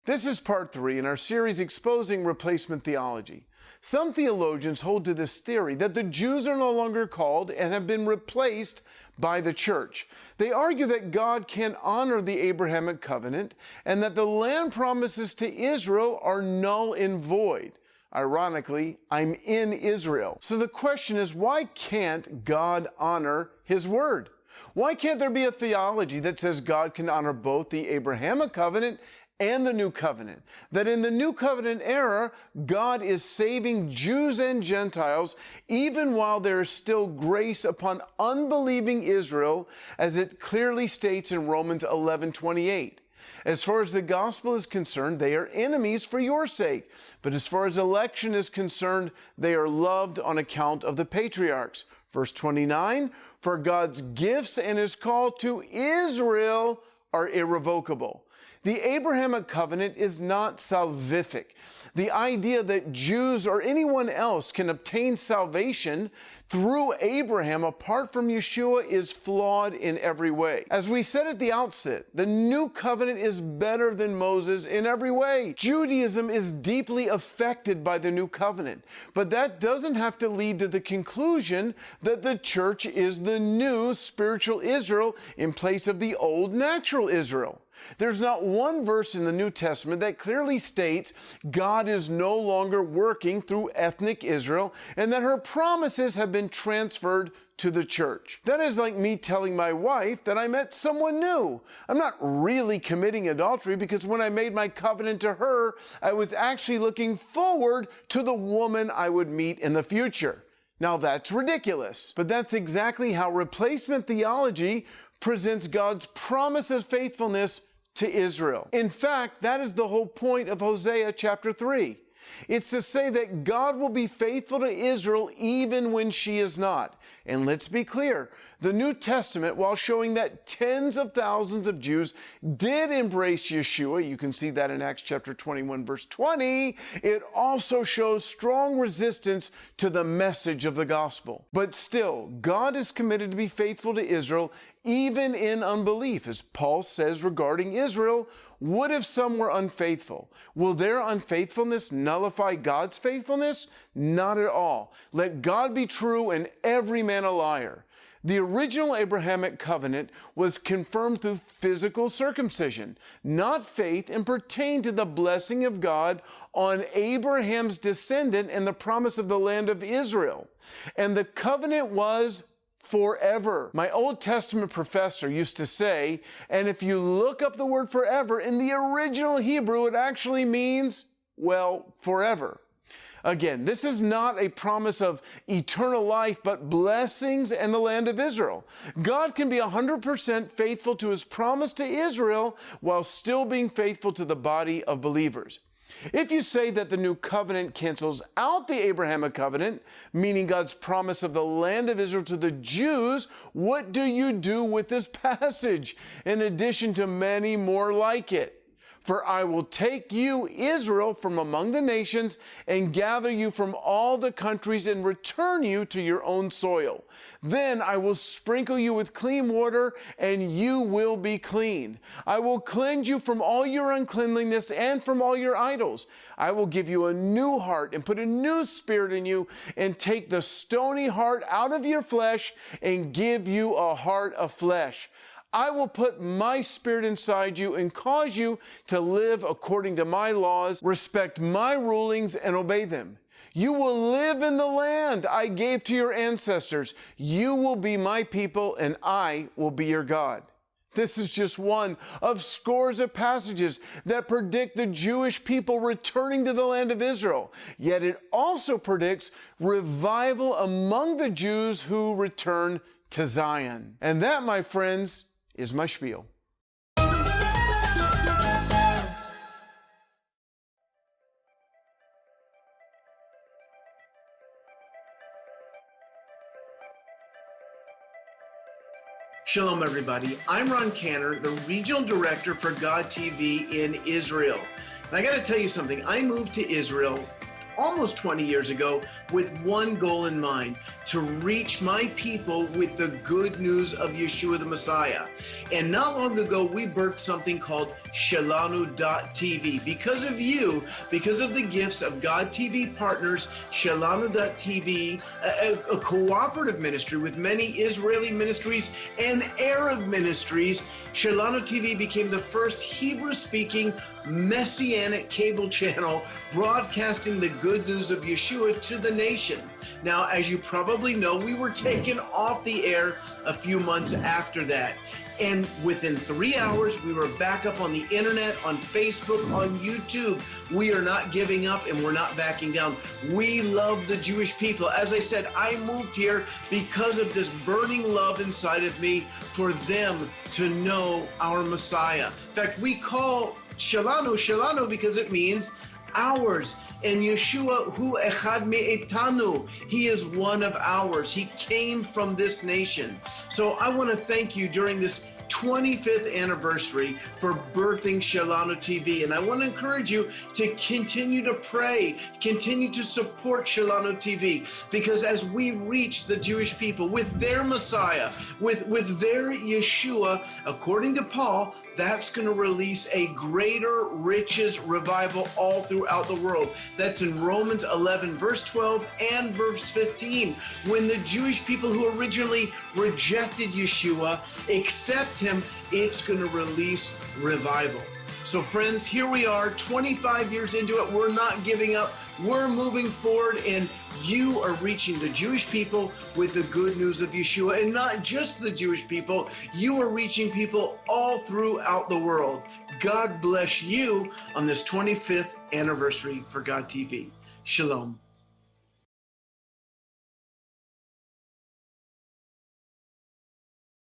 This is part 3 in our series exposing replacement theology. Some theologians hold to this theory that the Jews are no longer called and have been replaced by the church. They argue that God can honor the Abrahamic covenant and that the land promises to Israel are null and void. Ironically, I'm in Israel. So the question is, why can't God honor His word? Why can't there be a theology that says God can honor both the Abrahamic covenant and the New Covenant? That in the New Covenant era, God is saving Jews and Gentiles even while there is still grace upon unbelieving Israel, as it clearly states in Romans 11:28. As far as the gospel is concerned, they are enemies for your sake. But as far as election is concerned, they are loved on account of the patriarchs. Verse 29, for God's gifts and His call to Israel are irrevocable. The Abrahamic covenant is not salvific. The idea that Jews or anyone else can obtain salvation through Abraham apart from Yeshua is flawed in every way. As we said at the outset, the new covenant is better than Moses in every way. Judaism is deeply affected by the new covenant, but that doesn't have to lead to the conclusion that the church is the new spiritual Israel in place of the old natural Israel. There's not one verse in the New Testament that clearly states God is no longer working through ethnic Israel and that her promises have been transferred to the church. That is like me telling my wife that I met someone new. I'm not really committing adultery because when I made my covenant to her, I was actually looking forward to the woman I would meet in the future. Now that's ridiculous, but that's exactly how replacement theology presents God's promise of faithfulness to Israel. In fact, that is the whole point of Hosea chapter 3. It's to say that God will be faithful to Israel even when she is not. And let's be clear, the New Testament, while showing that tens of thousands of Jews did embrace Yeshua, you can see that in Acts chapter 21, verse 20, it also shows strong resistance to the message of the gospel. But still, God is committed to be faithful to Israel even in unbelief. As Paul says regarding Israel, what if some were unfaithful? Will their unfaithfulness nullify God's faithfulness? Not at all. Let God be true and every man a liar. The original Abrahamic covenant was confirmed through physical circumcision, not faith, and pertained to the blessing of God on Abraham's descendant and the promise of the land of Israel. And the covenant was forever. My Old Testament professor used to say, and if you look up the word forever, in the original Hebrew, it actually means, well, forever. Again, this is not a promise of eternal life, but blessings and the land of Israel. God can be 100% faithful to His promise to Israel while still being faithful to the body of believers. If you say that the new covenant cancels out the Abrahamic covenant, meaning God's promise of the land of Israel to the Jews, what do you do with this passage, in addition to many more like it? For I will take you, Israel, from among the nations and gather you from all the countries and return you to your own soil. Then I will sprinkle you with clean water and you will be clean. I will cleanse you from all your uncleanliness and from all your idols. I will give you a new heart and put a new spirit in you and take the stony heart out of your flesh and give you a heart of flesh. I will put my spirit inside you and cause you to live according to my laws, respect my rulings, and obey them. You will live in the land I gave to your ancestors. You will be my people, and I will be your God. This is just one of scores of passages that predict the Jewish people returning to the land of Israel. Yet it also predicts revival among the Jews who return to Zion. And that, my friends, is my spiel. Shalom, everybody. I'm Cantor, the regional director for God TV in Israel. And I got to tell you something. I moved to Israel almost 20 years ago with one goal in mind: to reach my people with the good news of Yeshua the Messiah. And not long ago, we birthed something called Shelanu.tv. Because of you, because of the gifts of God TV partners, Shelanu.tv, a cooperative ministry with many Israeli ministries and Arab ministries, Shelanu TV became the first Hebrew-speaking messianic cable channel broadcasting the good news of Yeshua to the nation. Now, as you probably know, we were taken off the air a few months after that. And within 3 hours, we were back up on the internet, on Facebook, on YouTube. We are not giving up and we're not backing down. We love the Jewish people. As I said, I moved here because of this burning love inside of me for them to know our Messiah. In fact, we call Shelanu, Shelanu, because it means ours. And Yeshua, hu echad me'etanu, he is one of ours. He came from this nation. So I want to thank you during this 25th anniversary for birthing Shelanu TV. And I want to encourage you to continue to pray, continue to support Shelanu TV, because as we reach the Jewish people with their Messiah, with their Yeshua, according to Paul, that's going to release a greater riches revival all throughout the world. That's in Romans 11, verse 12 and verse 15. When the Jewish people who originally rejected Yeshua accept him, it's going to release revival. So friends, here we are 25 years into it. We're not giving up. We're moving forward, and you are reaching the Jewish people with the good news of Yeshua. And not just the Jewish people, you are reaching people all throughout the world. God bless you on this 25th anniversary for God TV. Shalom.